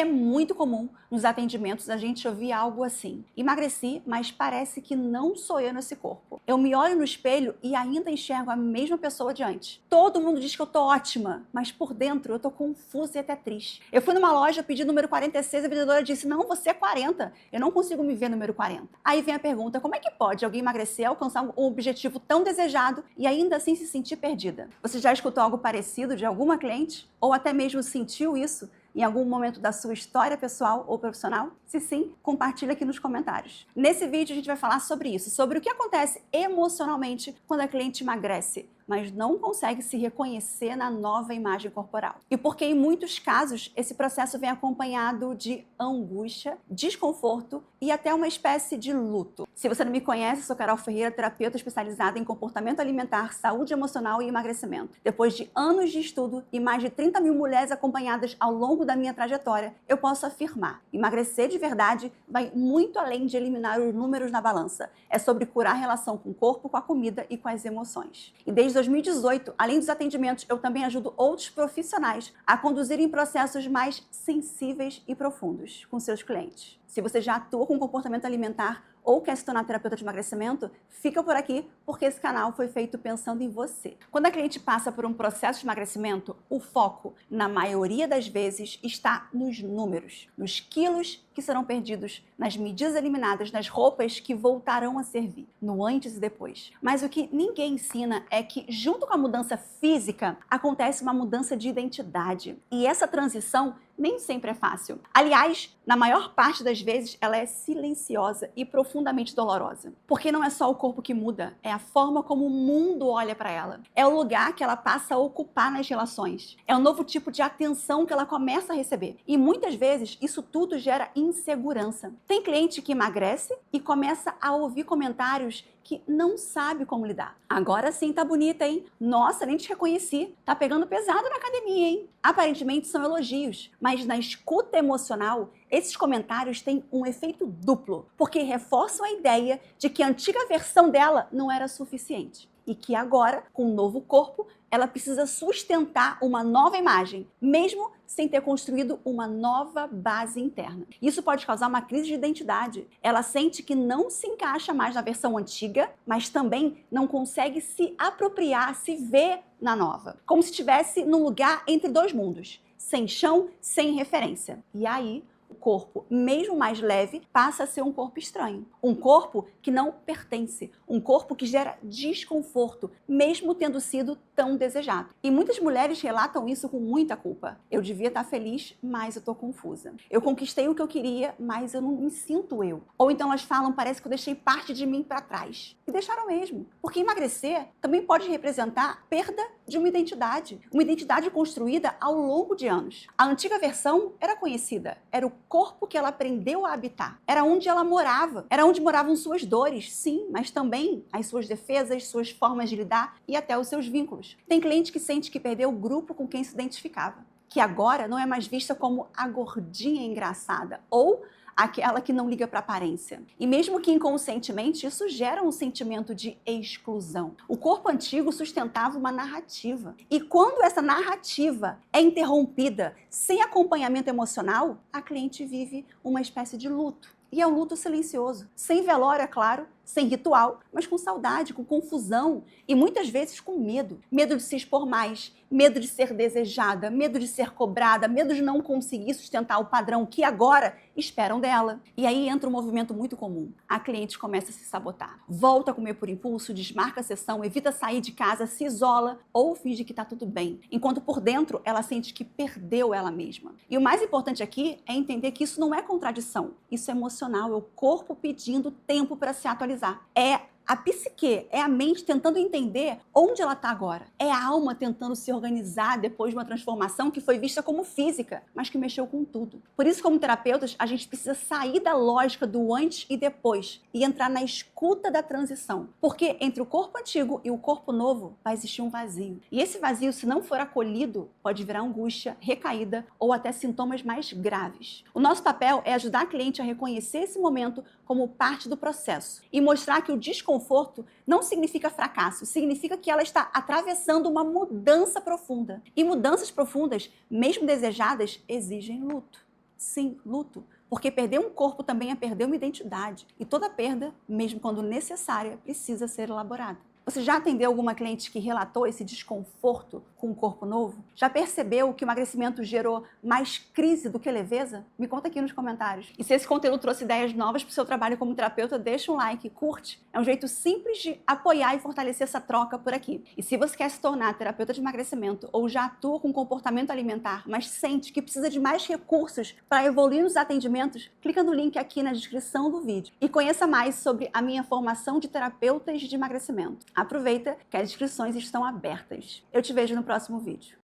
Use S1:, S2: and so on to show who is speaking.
S1: É muito comum nos atendimentos a gente ouvir algo assim: emagreci, mas parece que não sou eu nesse corpo. Eu me olho no espelho e ainda enxergo a mesma pessoa de antes. Todo mundo diz que eu tô ótima, mas por dentro eu tô confusa e até triste. Eu fui numa loja, pedi número 46, a vendedora disse: não, você é 40. Eu não consigo me ver número 40. Aí vem a pergunta: como é que pode alguém emagrecer, alcançar um objetivo tão desejado e ainda assim se sentir perdida? Você já escutou algo parecido de alguma cliente? Ou até mesmo sentiu isso em algum momento da sua história pessoal ou profissional? Se sim, compartilha aqui nos comentários. Nesse vídeo a gente vai falar sobre isso, sobre o que acontece emocionalmente quando a cliente emagrece, mas não consegue se reconhecer na nova imagem corporal. E porque em muitos casos esse processo vem acompanhado de angústia, desconforto e até uma espécie de luto. Se você não me conhece, sou Carol Ferreira, terapeuta especializada em comportamento alimentar, saúde emocional e emagrecimento. Depois de anos de estudo e mais de 30 mil mulheres acompanhadas ao longo da minha trajetória, eu posso afirmar: emagrecer de verdade vai muito além de eliminar os números na balança. É sobre curar a relação com o corpo, com a comida e com as emoções. E desde 2018, além dos atendimentos, eu também ajudo outros profissionais a conduzirem processos mais sensíveis e profundos com seus clientes. Se você já atua com comportamento alimentar ou quer se tornar terapeuta de emagrecimento, fica por aqui, porque esse canal foi feito pensando em você. Quando a cliente passa por um processo de emagrecimento, o foco, na maioria das vezes, está nos números, nos quilos que serão perdidos, nas medidas eliminadas, nas roupas que voltarão a servir, no antes e depois. Mas o que ninguém ensina é que, junto com a mudança física, acontece uma mudança de identidade. E essa transição nem sempre é fácil. Aliás, na maior parte das vezes, ela é silenciosa e profundamente dolorosa. Porque não é só o corpo que muda, é a forma como o mundo olha para ela. É o lugar que ela passa a ocupar nas relações. É um novo tipo de atenção que ela começa a receber. E muitas vezes, isso tudo gera insegurança. Tem cliente que emagrece e começa a ouvir comentários que não sabe como lidar. Agora sim tá bonita, hein? Nossa, nem te reconheci. Tá pegando pesado na academia, hein? Aparentemente são elogios, mas na escuta emocional, esses comentários têm um efeito duplo, porque reforçam a ideia de que a antiga versão dela não era suficiente e que agora, com um novo corpo, ela precisa sustentar uma nova imagem, mesmo sem ter construído uma nova base interna. Isso pode causar uma crise de identidade. Ela sente que não se encaixa mais na versão antiga, mas também não consegue se apropriar, se ver na nova. Como se estivesse num lugar entre dois mundos, sem chão, sem referência. E aí, o corpo, mesmo mais leve, passa a ser um corpo estranho. Um corpo que não pertence. Um corpo que gera desconforto, mesmo tendo sido tão desejado. E muitas mulheres relatam isso com muita culpa. Eu devia estar feliz, mas eu estou confusa. Eu conquistei o que eu queria, mas eu não me sinto eu. Ou então elas falam: parece que eu deixei parte de mim para trás. E deixaram mesmo. Porque emagrecer também pode representar perda de uma identidade construída ao longo de anos. A antiga versão era conhecida, era o corpo que ela aprendeu a habitar, era onde ela morava, era onde moravam suas dores, sim, mas também as suas defesas, suas formas de lidar e até os seus vínculos. Tem cliente que sente que perdeu o grupo com quem se identificava, que agora não é mais vista como a gordinha engraçada ou aquela que não liga para aparência. E mesmo que inconscientemente, isso gera um sentimento de exclusão. O corpo antigo sustentava uma narrativa. E quando essa narrativa é interrompida sem acompanhamento emocional, a cliente vive uma espécie de luto. E é um luto silencioso, sem velório, é claro, sem ritual, mas com saudade, com confusão e muitas vezes com medo. Medo de se expor mais, medo de ser desejada, medo de ser cobrada, medo de não conseguir sustentar o padrão que agora esperam dela. E aí entra um movimento muito comum. A cliente começa a se sabotar. Volta a comer por impulso, desmarca a sessão, evita sair de casa, se isola ou finge que tá tudo bem. Enquanto por dentro ela sente que perdeu ela mesma. E o mais importante aqui é entender que isso não é contradição. Isso é emocional, é o corpo pedindo tempo para se atualizar. É a psique, é a mente tentando entender onde ela está agora. É a alma tentando se organizar depois de uma transformação que foi vista como física, mas que mexeu com tudo. Por isso, como terapeutas, a gente precisa sair da lógica do antes e depois e entrar na escuta da transição. Porque entre o corpo antigo e o corpo novo vai existir um vazio. E esse vazio, se não for acolhido, pode virar angústia, recaída ou até sintomas mais graves. O nosso papel é ajudar a cliente a reconhecer esse momento como parte do processo e mostrar que o desconforto não significa fracasso, significa que ela está atravessando uma mudança profunda. E mudanças profundas, mesmo desejadas, exigem luto. Sim, luto. Porque perder um corpo também é perder uma identidade. E toda perda, mesmo quando necessária, precisa ser elaborada. Você já atendeu alguma cliente que relatou esse desconforto com um corpo novo? Já percebeu que o emagrecimento gerou mais crise do que leveza? Me conta aqui nos comentários. E se esse conteúdo trouxe ideias novas para o seu trabalho como terapeuta, deixa um like, curte. É um jeito simples de apoiar e fortalecer essa troca por aqui. E se você quer se tornar terapeuta de emagrecimento ou já atua com comportamento alimentar, mas sente que precisa de mais recursos para evoluir nos atendimentos, clica no link aqui na descrição do vídeo e conheça mais sobre a minha formação de terapeutas de emagrecimento. Aproveita que as inscrições estão abertas. Eu te vejo no próximo vídeo.